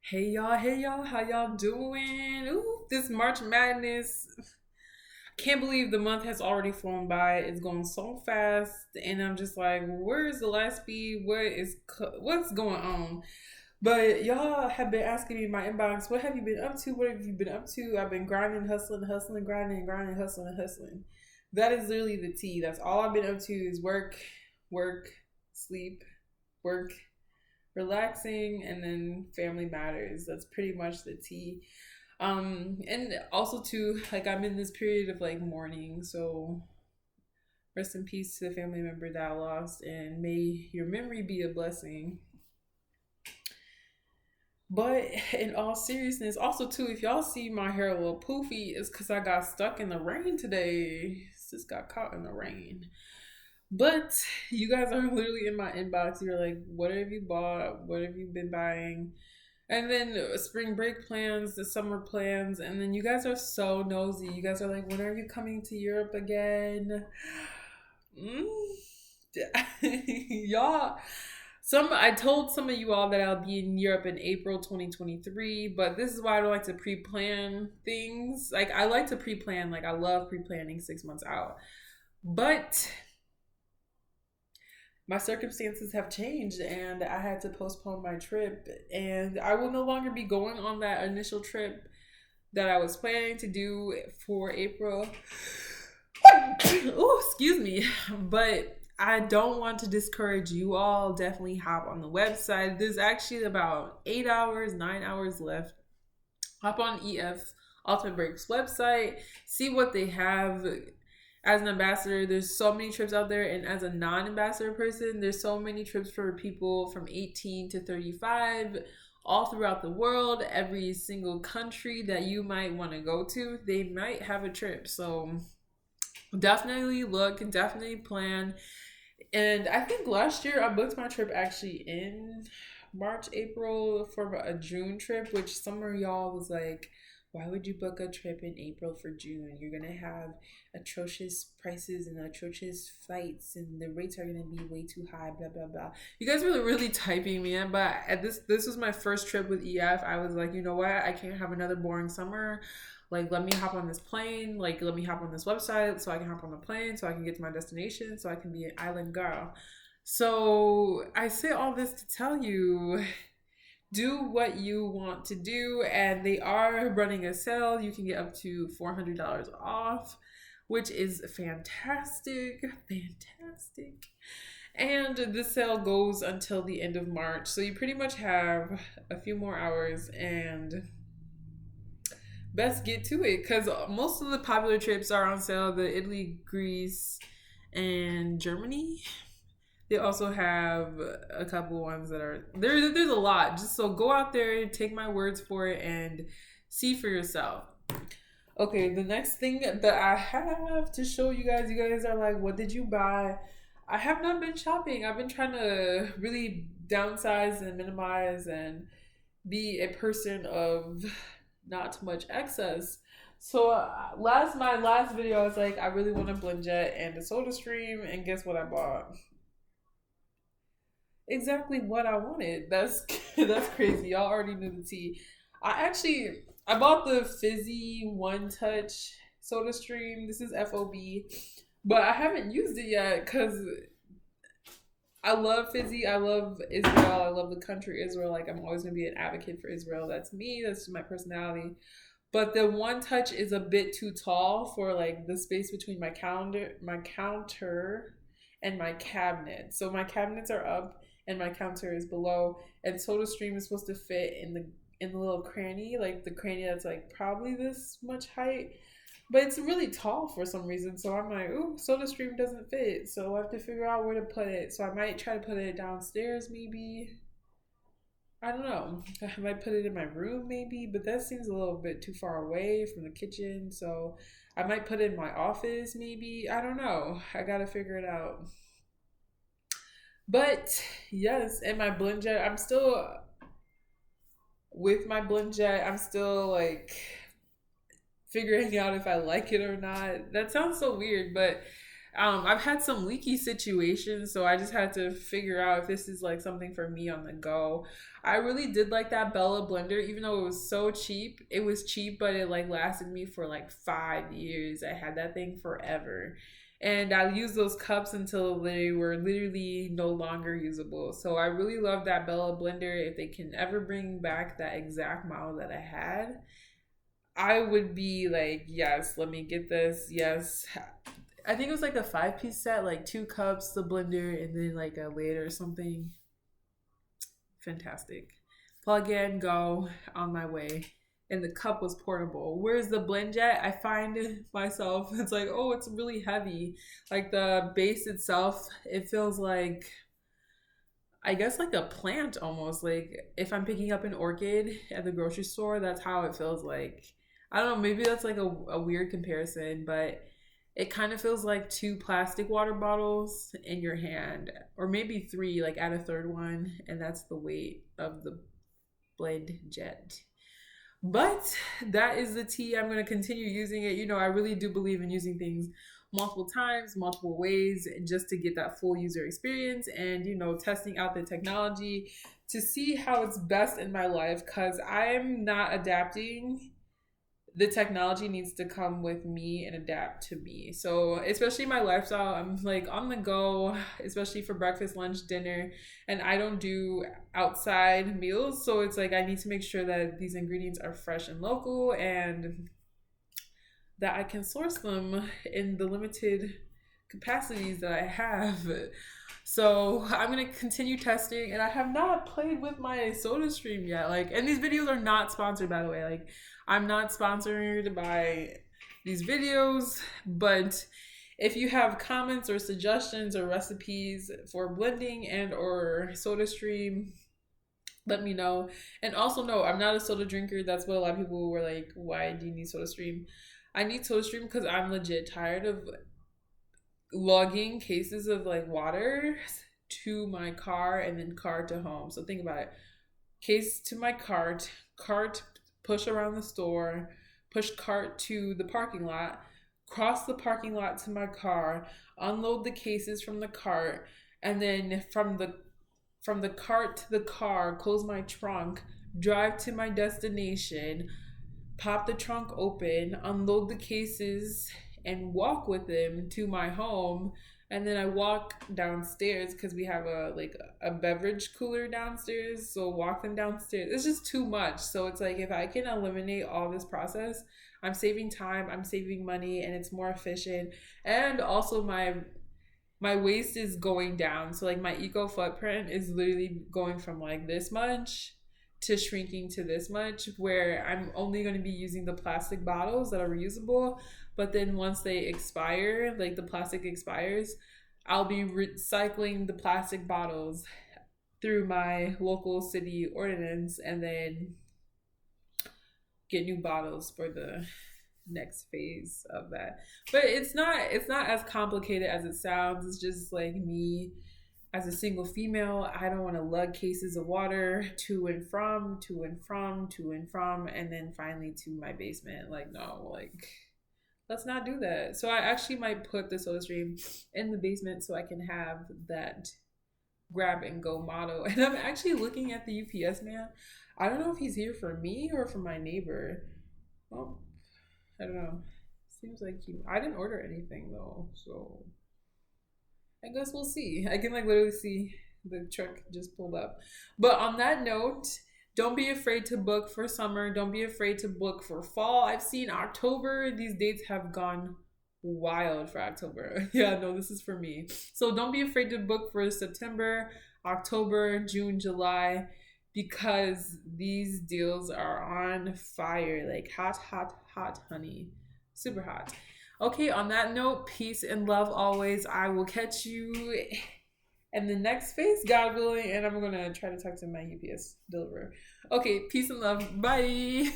Hey y'all, how y'all doing? Ooh, this March Madness. Can't believe the month has already flown by. It's going so fast, and I'm just like, where is the last beat? What's going on? But y'all have been asking me in my inbox, what have you been up to? What have you been up to? I've been grinding, hustling, hustling, grinding, grinding, hustling, hustling. That is literally the tea. That's all I've been up to is work, work, sleep, work, relaxing, and then family matters. That's pretty much the tea. And also too, like I'm in this period of like mourning, so rest in peace to the family member that I lost, and may your memory be a blessing. But in all seriousness, also too, if y'all see my hair a little poofy, it's because I got stuck in the rain today. Just got caught in the rain. But you guys are literally in my inbox. You're like, what have you bought? What have you been buying? And then spring break plans, the summer plans, and then you guys are so nosy. You guys are like, when are you coming to Europe again? Mm. Y'all, I told some of you all that I'll be in Europe in April 2023, but this is why I don't like to pre-plan things. Like I like to pre-plan, like I love pre-planning 6 months out. But my circumstances have changed and I had to postpone my trip, and I will no longer be going on that initial trip that I was planning to do for April. Oh, excuse me. But I don't want to discourage you all. Definitely hop on the website. There's actually about 8 hours, 9 hours left. Hop on EF Ultimate Breaks website, see what they have. As an ambassador, there's so many trips out there, and as a non-ambassador person, there's so many trips for people from 18 to 35 all throughout the world. Every single country that you might want to go to, they might have a trip. So definitely look and definitely plan. And I think last year I booked my trip actually in March, April for a June trip, which some of y'all was like, why would you book a trip in April for June? You're gonna have atrocious prices and atrocious flights, and the rates are gonna be way too high. Blah blah blah. You guys were really typing me in, but at this was my first trip with EF. I was like, you know what? I can't have another boring summer. Like, let me hop on this plane. Like, let me hop on this website so I can hop on the plane so I can get to my destination so I can be an island girl. So I say all this to tell you, do what you want to do, and they are running a sale. You can get up to $400 off, which is fantastic. Fantastic. And the sale goes until the end of March, so you pretty much have a few more hours, and best get to it because most of the popular trips are on sale. The Italy, Greece, and Germany. They also have a couple ones that are there. There's a lot. Just so go out there, take my words for it, and see for yourself. Okay, the next thing that I have to show you guys. You guys are like, what did you buy? I have not been shopping. I've been trying to really downsize and minimize and be a person of not too much excess. So my last video, I was like, I really want a BlendJet and a Soda Stream, and guess what I bought? Exactly what I wanted. That's that's crazy. Y'all already knew the tea. I bought the fizzy One Touch Soda Stream. This is FOB, but I haven't used it yet because I love fizzy. I love Israel. I love the country Israel. Like I'm always gonna be an advocate for Israel. That's me. That's my personality. But the One Touch is a bit too tall for like the space between my counter, and my cabinet. So my cabinets are up and my counter is below. And Soda Stream is supposed to fit in the little cranny, like the cranny that's like probably this much height. But it's really tall for some reason. So I'm like, ooh, Soda Stream doesn't fit. So I have to figure out where to put it. So I might try to put it downstairs maybe. I don't know. I might put it in my room maybe, but that seems a little bit too far away from the kitchen. So I might put it in my office maybe. I don't know. I gotta figure it out. But yes, and my BlendJet, I'm still with my BlendJet. I'm still like figuring out if I like it or not. That sounds so weird, but I've had some leaky situations, so I just had to figure out if this is like something for me on the go. I really did like that Bella blender, even though it was so cheap. It was cheap, but it like lasted me for like 5 years. I had that thing forever. And I used those cups until they were literally no longer usable. So I really love that Bella blender. If they can ever bring back that exact model that I had, I would be like, yes, let me get this. Yes. I think it was like a 5 piece set, like 2 cups, the blender, and then like a lid or something. Fantastic. Plug in, go, on my way. And the cup was portable. Where's the blend jet? I find myself, it's like, oh, it's really heavy. Like the base itself, it feels like, I guess like a plant almost. Like if I'm picking up an orchid at the grocery store, that's how it feels like. I don't know, maybe that's like a weird comparison, but it kind of feels like 2 plastic water bottles in your hand, or maybe 3, like add a third one, and that's the weight of the blend jet. But that is the tea. I'm going to continue using it. You know, I really do believe in using things multiple times, multiple ways, just to get that full user experience and, you know, testing out the technology to see how it's best in my life, because I'm not adapting. The technology needs to come with me and adapt to me. So, especially my lifestyle, I'm like on the go, especially for breakfast, lunch, dinner, and I don't do outside meals. So, it's like I need to make sure that these ingredients are fresh and local and that I can source them in the limited capacities that I have. So I'm gonna continue testing, and I have not played with my SodaStream yet. Like, and these videos are not sponsored, by the way. Like, I'm not sponsored by these videos, but if you have comments or suggestions or recipes for blending and or SodaStream, let me know. And also, no, I'm not a soda drinker. That's what a lot of people were like, why do you need SodaStream? I need SodaStream because I'm legit tired of lugging cases of like water to my car and then car to home. So think about it. Case to my cart, cart push around the store, push cart to the parking lot, cross the parking lot to my car, unload the cases from the cart, and then from the cart to the car, close my trunk, drive to my destination, pop the trunk open, unload the cases, and walk with them to my home. And then I walk downstairs because we have a beverage cooler downstairs. So walk them downstairs. It's just too much. So it's like if I can eliminate all this process, I'm saving time, I'm saving money, and it's more efficient. And also my waste is going down. So like my eco footprint is literally going from like this much to shrinking to this much, where I'm only going to be using the plastic bottles that are reusable. But then once they expire, like the plastic expires, I'll be recycling the plastic bottles through my local city ordinance and then get new bottles for the next phase of that. But it's not as complicated as it sounds. It's just like me as a single female, I don't want to lug cases of water to and from, and then finally to my basement. Like, no, like, let's not do that. So I actually might put the SodaStream in the basement so I can have that grab and go motto. And I'm actually looking at the UPS man. I don't know if he's here for me or for my neighbor. Well, I don't know. Seems like I didn't order anything though, so I guess we'll see. I can like literally see the truck just pulled up. But on that note, don't be afraid to book for summer. Don't be afraid to book for fall. I've seen October. These dates have gone wild for October. Yeah, no, this is for me. So don't be afraid to book for September, October, June, July, because these deals are on fire. Like hot, hot, hot, honey. Super hot. Okay, on that note, peace and love always. I will catch you in the next phase, God willing, and I'm going to try to talk to my UPS deliverer. Okay, peace and love. Bye.